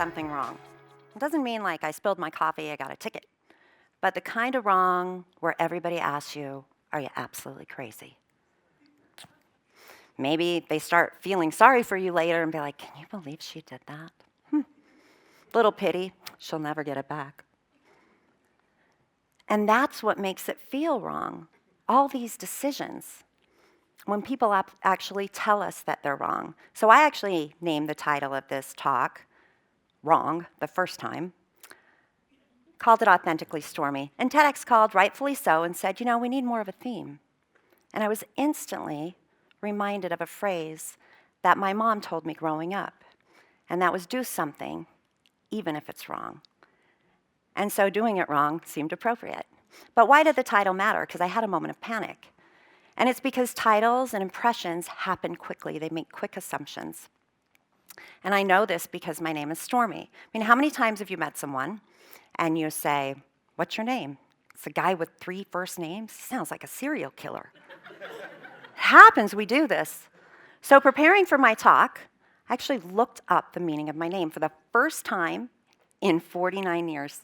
something wrong. It doesn't mean like I spilled my coffee, I got a ticket. But the kind of wrong where everybody asks you, are you absolutely crazy? Maybe they start feeling sorry for you later and be like, can you believe she did that? Little pity, she'll never get it back. And that's what makes it feel wrong. All these decisions, when people actually tell us that they're wrong. So I actually named the title of this talk, Wrong, the first time, called it Authentically Stormy. And TEDx called, rightfully so, and said, we need more of a theme. And I was instantly reminded of a phrase that my mom told me growing up, and that was do something, even if it's wrong. And so doing it wrong seemed appropriate. But why did the title matter? Because I had a moment of panic. And it's because titles and impressions happen quickly. They make quick assumptions. And I know this because my name is Stormy. I mean, how many times have you met someone and you say, what's your name? It's a guy with 3 first names. He sounds like a serial killer. It happens, we do this. So preparing for my talk, I actually looked up the meaning of my name for the first time in 49 years.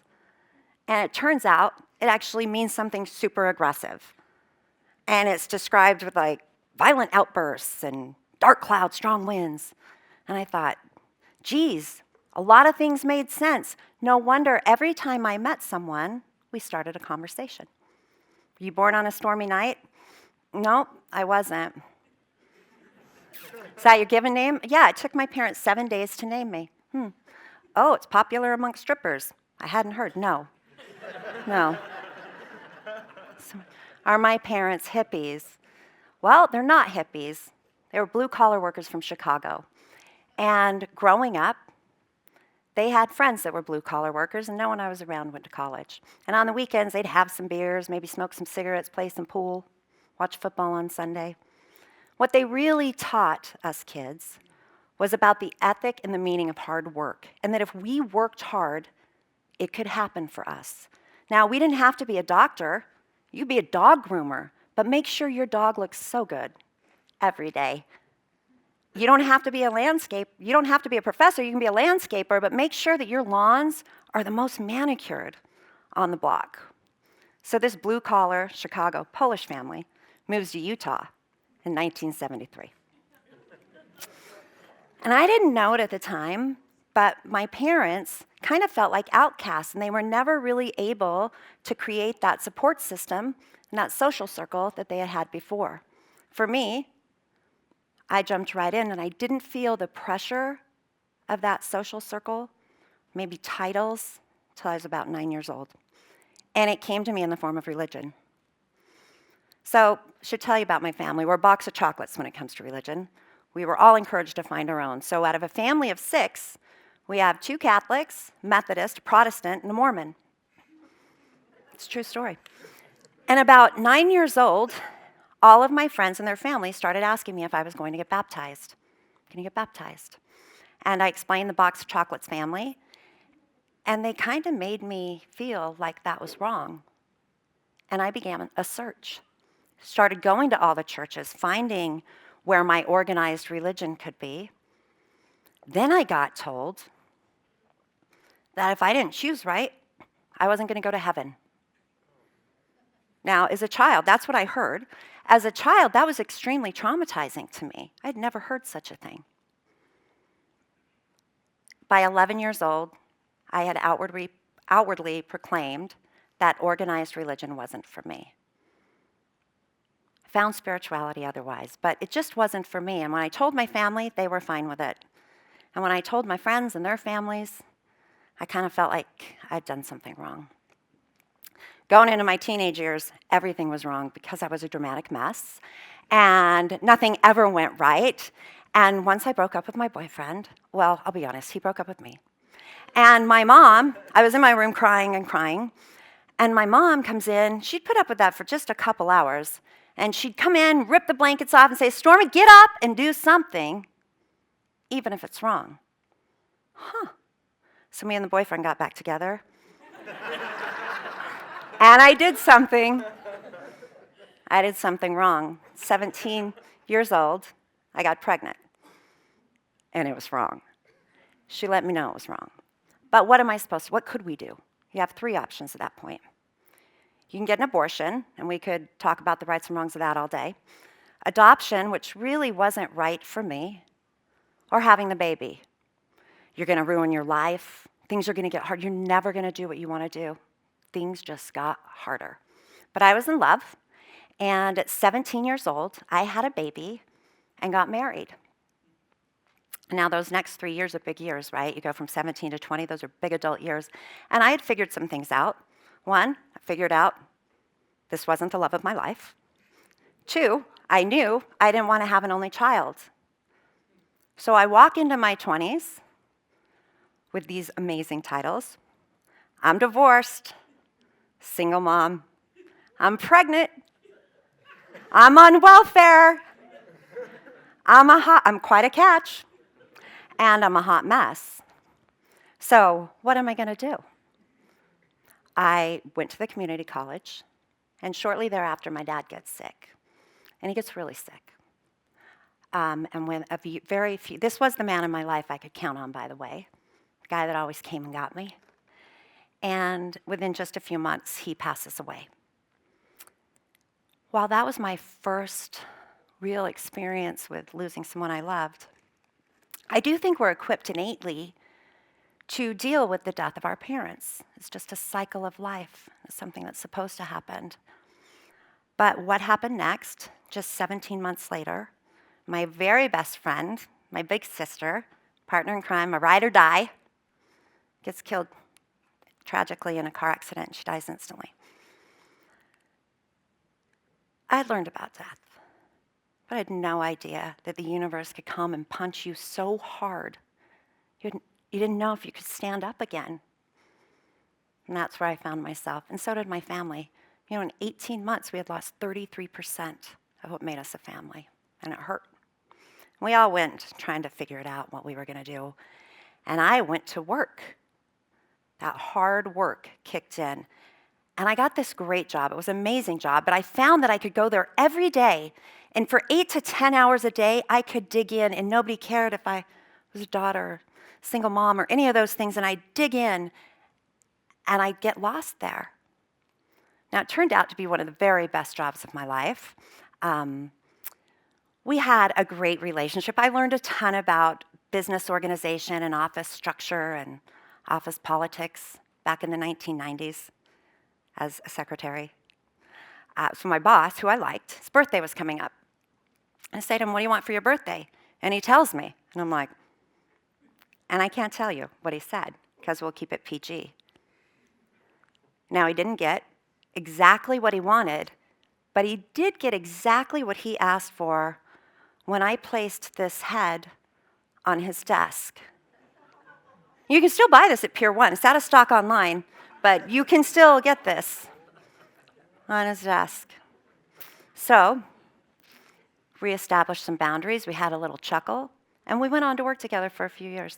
And it turns out it actually means something super aggressive. And it's described with like violent outbursts and dark clouds, strong winds. And I thought, geez, a lot of things made sense. No wonder every time I met someone, we started a conversation. Were you born on a stormy night? No, I wasn't. Is that your given name? Yeah, it took my parents 7 days to name me. Oh, it's popular amongst strippers. I hadn't heard. No. So, are my parents hippies? Well, they're not hippies. They were blue-collar workers from Chicago. And growing up, they had friends that were blue-collar workers, and no one I was around went to college. And on the weekends, they'd have some beers, maybe smoke some cigarettes, play some pool, watch football on Sunday. What they really taught us kids was about the ethic and the meaning of hard work, and that if we worked hard, it could happen for us. Now, we didn't have to be a doctor. You could be a dog groomer, but make sure your dog looks so good every day. You don't have to be a you don't have to be a professor, you can be a landscaper, but make sure that your lawns are the most manicured on the block. So this blue-collar Chicago Polish family moves to Utah in 1973. And I didn't know it at the time, but my parents kind of felt like outcasts, and they were never really able to create that support system and that social circle that they had had before. For me, I jumped right in, and I didn't feel the pressure of that social circle, maybe titles, till I was about 9 years old. And it came to me in the form of religion. So, I should tell you about my family. We're a box of chocolates when it comes to religion. We were all encouraged to find our own. So out of a family of 6, we have 2 Catholics, Methodist, a Protestant, and a Mormon. It's a true story. And about 9 years old, all of my friends and their families started asking me if I was going to get baptized. Can you get baptized? And I explained the box of chocolates family, and they kind of made me feel like that was wrong. And I began a search. Started going to all the churches, finding where my organized religion could be. Then I got told that if I didn't choose right, I wasn't going to go to heaven. Now, as a child, that's what I heard. As a child, that was extremely traumatizing to me. I'd never heard such a thing. By 11 years old, I had outwardly proclaimed that organized religion wasn't for me. I found spirituality otherwise, but it just wasn't for me. And when I told my family, they were fine with it. And when I told my friends and their families, I kind of felt like I'd done something wrong. Going into my teenage years, everything was wrong because I was a dramatic mess, and nothing ever went right. And once I broke up with my boyfriend, well, I'll be honest, he broke up with me. And my mom, I was in my room crying and crying, and my mom comes in. She'd put up with that for just a couple hours, and she'd come in, rip the blankets off, and say, Stormy, get up and do something, even if it's wrong. So me and the boyfriend got back together. And I did something. I did something wrong. 17 years old, I got pregnant. And it was wrong. She let me know it was wrong. But what could we do? You have 3 options at that point. You can get an abortion, and we could talk about the rights and wrongs of that all day. Adoption, which really wasn't right for me, or having the baby. You're going to ruin your life. Things are going to get hard. You're never going to do what you want to do. Things just got harder. But I was in love, and at 17 years old, I had a baby and got married. Now, those next 3 years are big years, right? You go from 17 to 20, those are big adult years. And I had figured some things out. 1, I figured out this wasn't the love of my life. 2, I knew I didn't want to have an only child. So I walk into my 20s with these amazing titles. I'm divorced, single mom, I'm pregnant, I'm on welfare, I'm quite a catch, and I'm a hot mess. So what am I going to do? I went to the community college, and shortly thereafter, my dad gets sick, and he gets really sick. And when this was the man in my life I could count on, by the way, the guy that always came and got me. And within just a few months, he passes away. While that was my first real experience with losing someone I loved, I do think we're equipped innately to deal with the death of our parents. It's just a cycle of life. It's something that's supposed to happen. But what happened next, just 17 months later, my very best friend, my big sister, partner in crime, a ride or die, gets killed tragically in a car accident, and she dies instantly. I had learned about death, but I had no idea that the universe could come and punch you so hard. You didn't know if you could stand up again. And that's where I found myself, and so did my family. You know, in 18 months, we had lost 33% of what made us a family, and it hurt. We all went trying to figure it out, what we were going to do. And I went to work. That hard work kicked in. And I got this great job. It was an amazing job, but I found that I could go there every day. And for 8 to 10 hours a day, I could dig in, and nobody cared if I was a daughter, single mom, or any of those things. And I'd dig in, and I'd get lost there. Now, it turned out to be one of the very best jobs of my life. We had a great relationship. I learned a ton about business organization and office structure and office politics back in the 1990s as a secretary. So my boss, who I liked, his birthday was coming up. I say to him, "What do you want for your birthday?" And he tells me, and I'm like, and I can't tell you what he said because we'll keep it PG. Now, he didn't get exactly what he wanted, but he did get exactly what he asked for when I placed this head on his desk. You can still buy this at Pier 1. It's out of stock online, but you can still get this on his desk. So, reestablished some boundaries. We had a little chuckle, and we went on to work together for a few years.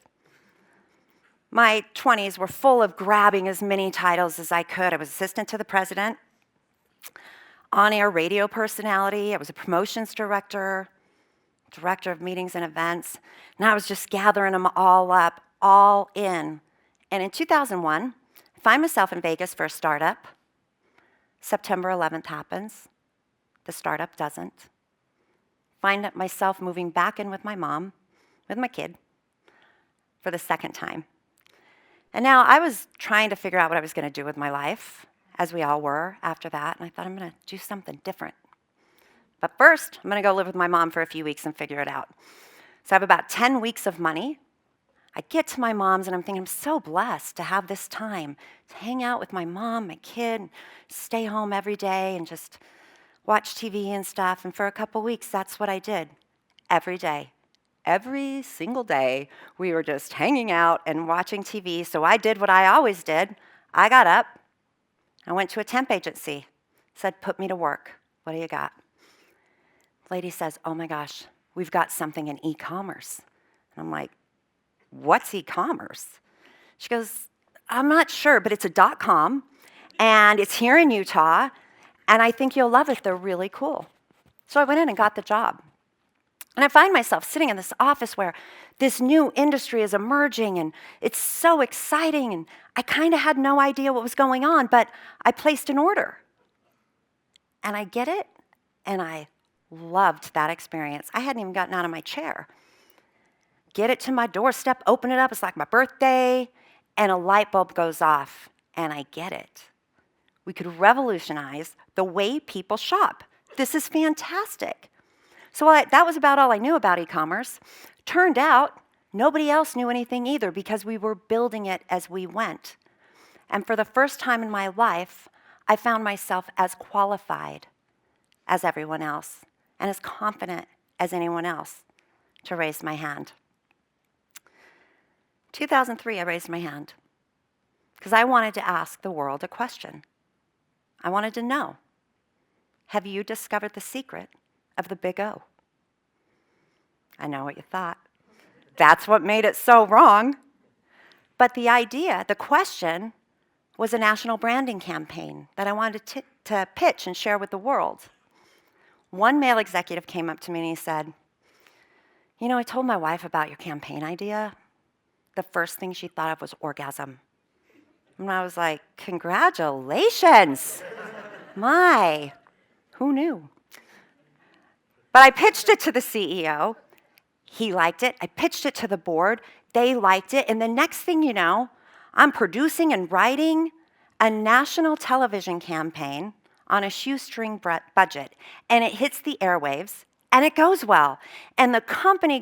My 20s were full of grabbing as many titles as I could. I was assistant to the president, on-air radio personality. I was a promotions director, director of meetings and events, and I was just gathering them all up, all in. And in 2001, I find myself in Vegas for a startup. September 11th happens. The startup doesn't. Find myself moving back in with my mom, with my kid, for the second time. And now I was trying to figure out what I was going to do with my life, as we all were after that, and I thought I'm going to do something different. But first, I'm going to go live with my mom for a few weeks and figure it out. So I have about 10 weeks of money. I get to my mom's, and I'm thinking, I'm so blessed to have this time to hang out with my mom, my kid, stay home every day and just watch TV and stuff. And for a couple weeks, that's what I did every day. Every single day, we were just hanging out and watching TV. So I did what I always did. I got up. I went to a temp agency. Said, "Put me to work. What do you got?" Lady says, "Oh my gosh, we've got something in e-commerce." And I'm like, "What's e-commerce?" She goes, "I'm not sure, but it's a .com, and it's here in Utah, and I think you'll love it. They're really cool." So I went in and got the job. And I find myself sitting in this office where this new industry is emerging and it's so exciting, and I kind of had no idea what was going on, but I placed an order. And I get it, and I loved that experience. I hadn't even gotten out of my chair. Get it to my doorstep, open it up, it's like my birthday, and a light bulb goes off, and I get it. We could revolutionize the way people shop. This is fantastic. So that was about all I knew about e-commerce. Turned out, nobody else knew anything either because we were building it as we went. And for the first time in my life, I found myself as qualified as everyone else and as confident as anyone else to raise my hand. 2003, I raised my hand because I wanted to ask the world a question. I wanted to know, have you discovered the secret of the big O? I know what you thought. That's what made it so wrong. But the idea, the question, was a national branding campaign that I wanted to pitch and share with the world. One male executive came up to me and he said, "You know, I told my wife about your campaign idea. The first thing she thought of was orgasm." And I was like, "Congratulations." My, who knew? But I pitched it to the CEO. He liked it. I pitched it to the board. They liked it. And the next thing you know, I'm producing and writing a national television campaign on a shoestring budget. And it hits the airwaves, and it goes well. And the company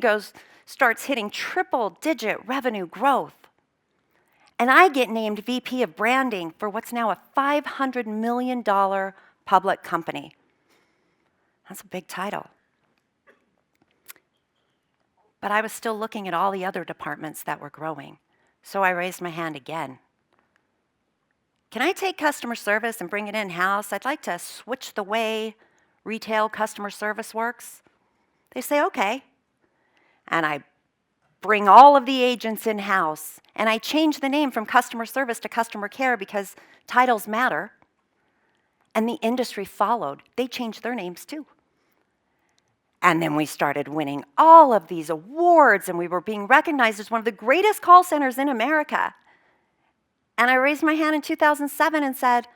starts hitting triple-digit revenue growth. And I get named VP of Branding for what's now a $500 million public company. That's a big title. But I was still looking at all the other departments that were growing. So I raised my hand again. "Can I take customer service and bring it in-house? I'd like to switch the way retail customer service works." They say, "Okay." And I bring all of the agents in-house, and I change the name from customer service to customer care because titles matter. And the industry followed. They changed their names too. And then we started winning all of these awards, and we were being recognized as one of the greatest call centers in America. And I raised my hand in 2007 and said,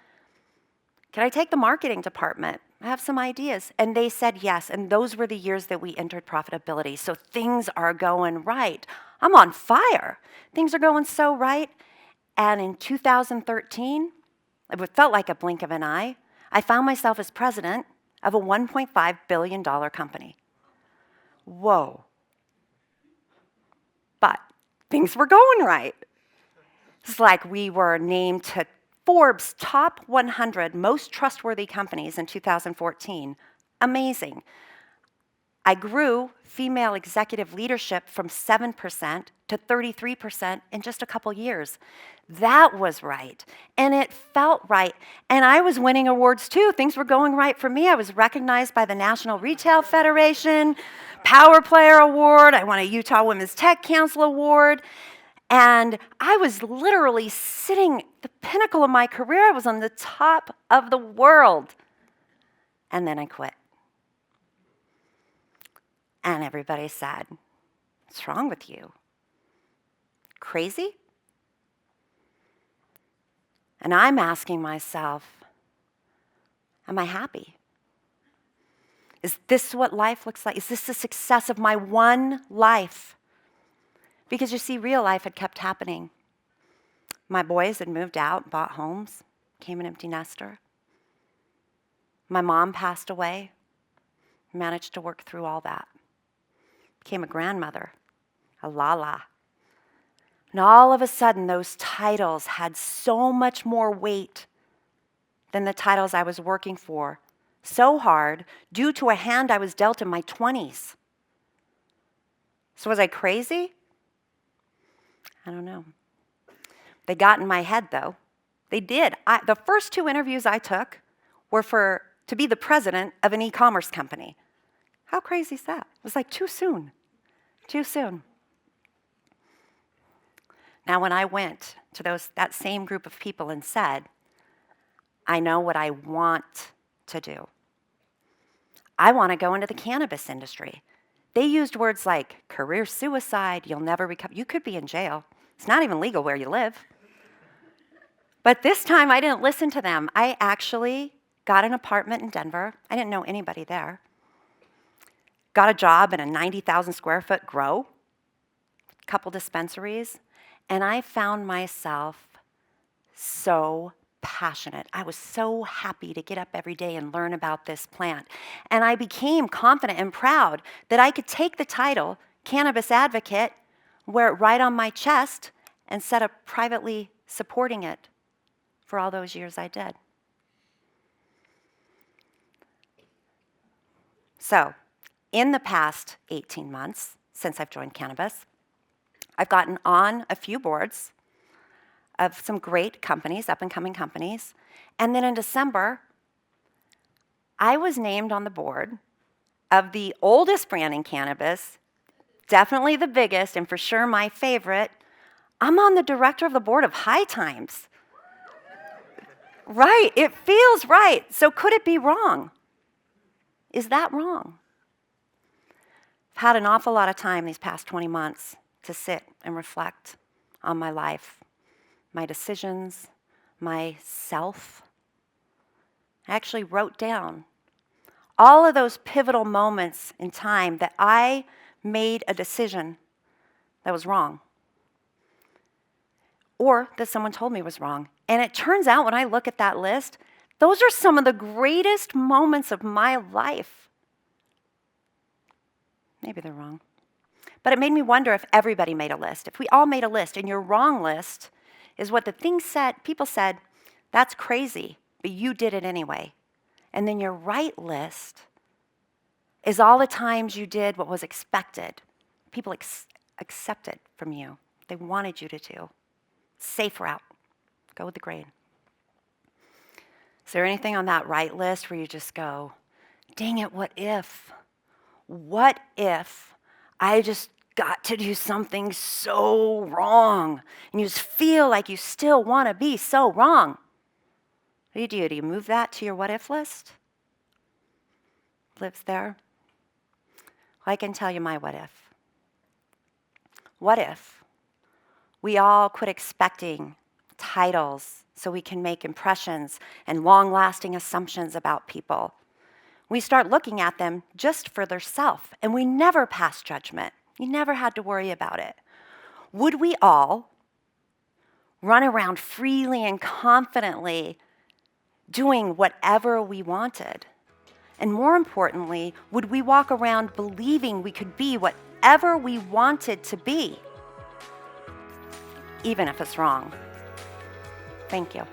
"Can I take the marketing department? I have some ideas." And they said yes, and those were the years that we entered profitability. So things are going right. I'm on fire. Things are going so right. And in 2013, it felt like a blink of an eye, I found myself as president of a $1.5 billion company. Whoa. But things were going right. It's like we were named to Forbes' top 100 most trustworthy companies in 2014. Amazing. I grew female executive leadership from 7% to 33% in just a couple years. That was right, and it felt right. And I was winning awards too. Things were going right for me. I was recognized by the National Retail Federation, Power Player Award. I won a Utah Women's Tech Council Award. And I was literally sitting at the pinnacle of my career. I was on the top of the world. And then I quit. And everybody said, "What's wrong with you? Crazy?" And I'm asking myself, am I happy? Is this what life looks like? Is this the success of my one life? Because you see, real life had kept happening. My boys had moved out, bought homes, became an empty nester. My mom passed away, managed to work through all that. Became a grandmother, a Lala. And all of a sudden, those titles had so much more weight than the titles I was working for so hard due to a hand I was dealt in my 20s. So was I crazy? I don't know. They got in my head, though. They did. The first 2 interviews I took were to be the president of an e-commerce company. How crazy is that? It was like too soon. Too soon. Now, when I went to that same group of people and said, "I know what I want to do. I want to go into the cannabis industry. They used words like career suicide, you'll never recover. You could be in jail. It's not even legal where you live. But this time I didn't listen to them. I actually got an apartment in Denver. I didn't know anybody there. Got a job in a 90,000 square foot grow, a couple dispensaries, and I found myself so passionate. I was so happy to get up every day and learn about this plant. And I became confident and proud that I could take the title, cannabis advocate, wear it right on my chest, and set up privately supporting it for all those years I did. So, in the past 18 months, since I've joined cannabis, I've gotten on a few boards of some great companies, up-and-coming companies. And then in December, I was named on the board of the oldest brand in cannabis, definitely the biggest, and for sure my favorite. I'm on the director of the board of High Times. Right, it feels right. So could it be wrong? Is that wrong? I've had an awful lot of time these past 20 months to sit and reflect on my life, my decisions, myself. I actually wrote down all of those pivotal moments in time that I made a decision that was wrong, or that someone told me was wrong. And it turns out when I look at that list, those are some of the greatest moments of my life. Maybe they're wrong. But it made me wonder if everybody made a list, if we all made a list, and your wrong list is what the things said, people said, that's crazy, but you did it anyway. And then your right list is all the times you did what was expected. People accepted from you. They wanted you to do. Safe route. Go with the grain. Is there anything on that right list where you just go, dang it, what if? What if I just got to do something so wrong? And you just feel like you still want to be so wrong. What do you do? Do you move that to your what if list? Lives there? Well, I can tell you my what if. What if we all quit expecting titles so we can make impressions and long-lasting assumptions about people? We start looking at them just for their self, and we never pass judgment. You never had to worry about it. Would we all run around freely and confidently doing whatever we wanted? And more importantly, would we walk around believing we could be whatever we wanted to be, even if it's wrong? Thank you.